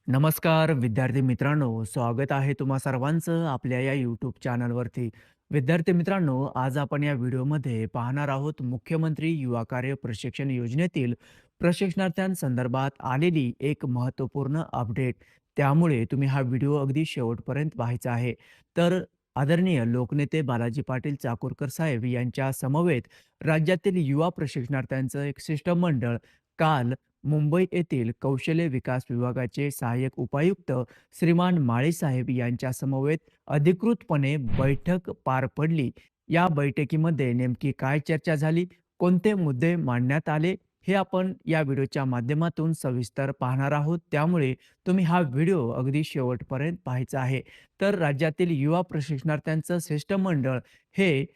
नमस्कार विद्यार्थी मित्रांनो, स्वागत आहे तुम्हा सर्वांचं आपल्या या यूट्यूब चॅनलवरती. विद्यार्थी मित्रांनो, आज आपण या व्हिडिओमध्ये पाहणार आहोत मुख्यमंत्री युवा कार्य प्रशिक्षण योजनेतील प्रशिक्षणार्थ्यांसंदर्भात आलेली एक महत्त्वपूर्ण अपडेट. त्यामुळे तुम्ही हा व्हिडिओ अगदी शेवटपर्यंत पाहायचा आहे. तर आदरणीय लोकनेते बालाजी पाटील चाकूरकर साहेब यांच्या समवेत राज्यातील युवा प्रशिक्षणार्थ्यांचं एक शिष्टमंडळ काल मुंबई येथील कौशल्य विकास विभागाचे सहाय्यक उपायुक्त श्रीमान माळीसाहेब यांच्या समवेत अधिकृतपणे बैठक पार पडली. या बैठकीमध्ये नेमकी काय चर्चा झाली, कोणते मुद्दे मांडण्यात आले, हे आपण या व्हिडिओच्या माध्यमातून सविस्तर पाहणार आहोत. त्यामुळे तुम्ही हा व्हिडिओ अगदी शेवटपर्यंत पाहायचा आहे. तर राज्यातील युवा प्रशिक्षणार्थ्यांचं शिष्टमंडळ हे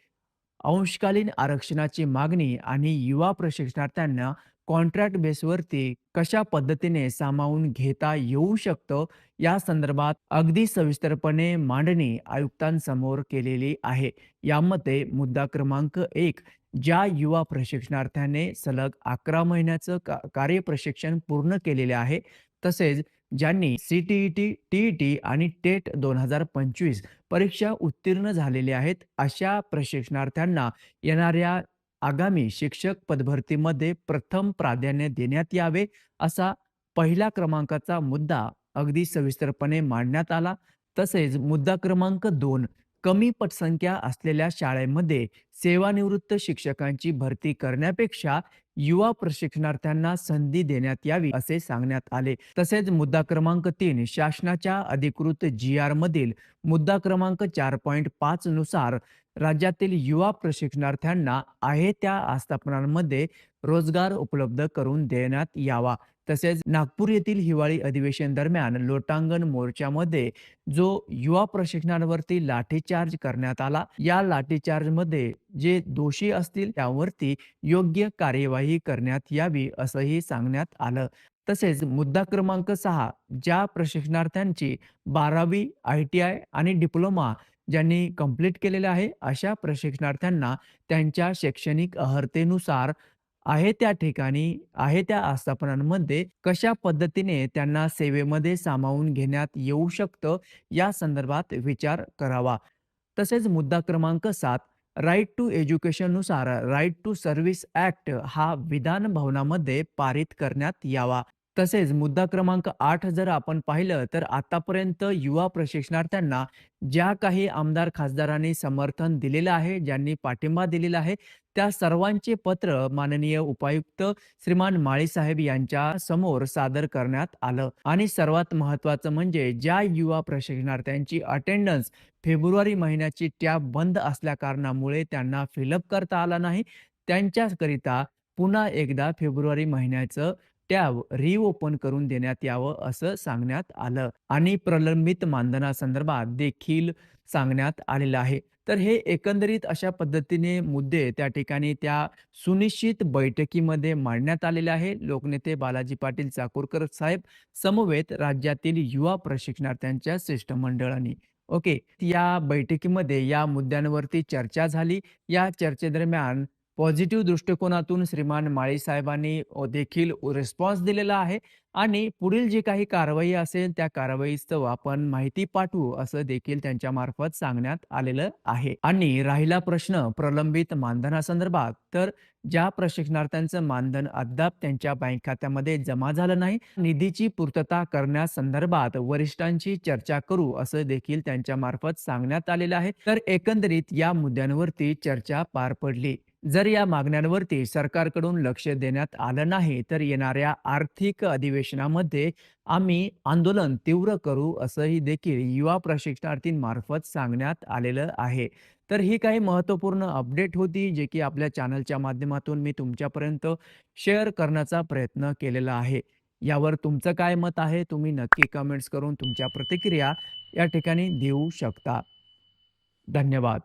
अंशकालीन आरक्षणाची मागणी आणि युवा प्रशिक्षणार्थ्यांना कॉन्ट्रॅक्ट बेसवरती कशा पद्धतीने सामावून घेता येऊ शकतं, या संदर्भात अगदी सविस्तरपणे मांडणी आयुक्तांसमोर केलेली आहे. यामध्ये मुद्दा क्रमांक 1, ज्या युवा प्रशिक्षणार्थ्याने सलग 11 महिन्याचं कार्यप्रशिक्षण पूर्ण केलेले आहे, तसेच ज्यांनी सी-टी-ई-टी, टी-ई-टी आणि टेट 2025 परीक्षा उत्तीर्ण झालेले आहेत, अशा प्रशिक्षणार्थ्यांना येणाऱ्या आगामी शिक्षक पदभरतीमध्ये प्रथम प्राधान्य देण्यात यावे, असा पहिला क्रमांकाचा मुद्दा अगदी सविस्तरपणे मांडण्यात आला. तसेच मुद्दा क्रमांक 2, कमी पटसंख्या असलेल्या शाळेमध्ये सेवानिवृत्त शिक्षकांची भरती करण्यापेक्षा युवा प्रशिक्षणार्थ्यांना संधी देण्यात यावी, असे सांगण्यात आले. तसेच मुद्दा क्रमांक 3, शासनाच्या अधिकृत जी-आर मधील मुद्दा क्रमांक 4.5 नुसार राज्यातील युवा प्रशिक्षणार्थ्यांना आहे त्या आस्थापनांमध्ये रोजगार उपलब्ध करून देण्यात यावा. तसेच नागपूर येथील हिवाळी अधिवेशन दरम्यान लोटांगण मोर्चामध्ये जो युवा प्रशिक्षणावरती लाठीचार्ज करण्यात आला, या लाठीचार्जमध्ये जे दोषी असतील त्यावरती योग्य कार्यवाही करण्यात यावी, असंही सांगण्यात आलं. तसेच मुद्दा क्रमांक 6, ज्या प्रशिक्षणार्थ्यांची 12वी, आय-टी-आय आणि डिप्लोमा ज्यांनी कंप्लीट केलेलं आहे, अशा प्रशिक्षणार्थ्यांना त्यांच्या शैक्षणिक अर्हतेनुसार आहे त्या ठिकाणी, आहे त्या आस्थापनांमध्ये कशा पद्धतीने त्यांना सेवेमध्ये सामावून घेण्यात येऊ शकतं, या संदर्भात विचार करावा. तसेच मुद्दा क्रमांक 7, राईट टू एज्युकेशननुसार राईट टू सर्व्हिस ॲक्ट हा विधान भवनामध्ये पारित करण्यात यावा. तसेच मुद्दा क्रमांक 8 जर आपण पाहिलं तर आतापर्यंत युवा प्रशिक्षणार्थ्यांना ज्या काही आमदार खासदारांनी समर्थन दिलेलं आहे, ज्यांनी पाठिंबा दिलेला आहे, त्या सर्वांचे पत्र माननीय उपायुक्त श्रीमान माळीसाहेब यांच्या समोर सादर करण्यात आलं. आणि सर्वात महत्त्वाचं म्हणजे ज्या युवा प्रशिक्षणार्थ्यांची अटेंडन्स फेब्रुवारी महिन्याची टॅब बंद असल्या कारणामुळे त्यांना फिलअप करता आला नाही, त्यांच्याकरिता पुन्हा एकदा फेब्रुवारी महिन्याचं टॅब रिओपन करून देण्यात यावं, असं सांगण्यात आलं. आणि प्रलंबित मानधनासंदर्भात देखील सांगण्यात आलेलं आहे. तर हे एकंदरीत अशा पद्धतीने मुद्दे त्या ठिकाणी त्या सुनिश्चित बैठकीमध्ये मांडण्यात आलेले आहे. लोकनेते बालाजी पाटील चाकूरकर साहेब समवेत राज्यातील युवा प्रशिक्षणार्थ्यांच्या शिष्टमंडळाने. ओके. या बैठकीमध्ये या मुद्द्यांवरती चर्चा झाली. या चर्चेदरम्यान पॉझिटिव्ह दृष्टिकोनातून श्रीमान माळी साहेबांनी देखील रिस्पॉन्स दिलेला आहे आणि पुढील जी काही कारवाई असेल त्या कारवाईस्तव आपण माहिती पाठवू, असं देखील त्यांच्या मार्फत सांगण्यात आलेलं आहे. आणि राहिला प्रश्न प्रलंबित मानधनासंदर्भात, तर ज्या प्रशिक्षणार्थ्यांचं मानधन अद्याप त्यांच्या बँक खात्यामध्ये जमा झालं नाही, निधीची पूर्तता करण्यासंदर्भात वरिष्ठांशी चर्चा करू, असं देखील त्यांच्या मार्फत सांगण्यात आलेलं आहे. तर एकंदरीत या मुद्द्यांवरती चर्चा पार पडली. जर या मागण्यांवरती सरकारकडून लक्ष देण्यात आलं नाही, तर येणाऱ्या आर्थिक अधिवेशनामध्ये आम्ही आंदोलन तीव्र करू, असंही देखील युवा प्रशिक्षणार्थींमार्फत सांगण्यात आलेलं आहे. तर ही काही महत्त्वपूर्ण अपडेट होती, जे की आपल्या चॅनलच्या माध्यमातून मी तुमच्यापर्यंत शेअर करण्याचा प्रयत्न केलेला आहे. यावर तुमचं काय मत आहे? तुम्ही नक्की कमेंट्स करून तुमच्या प्रतिक्रिया या ठिकाणी देऊ शकता. धन्यवाद.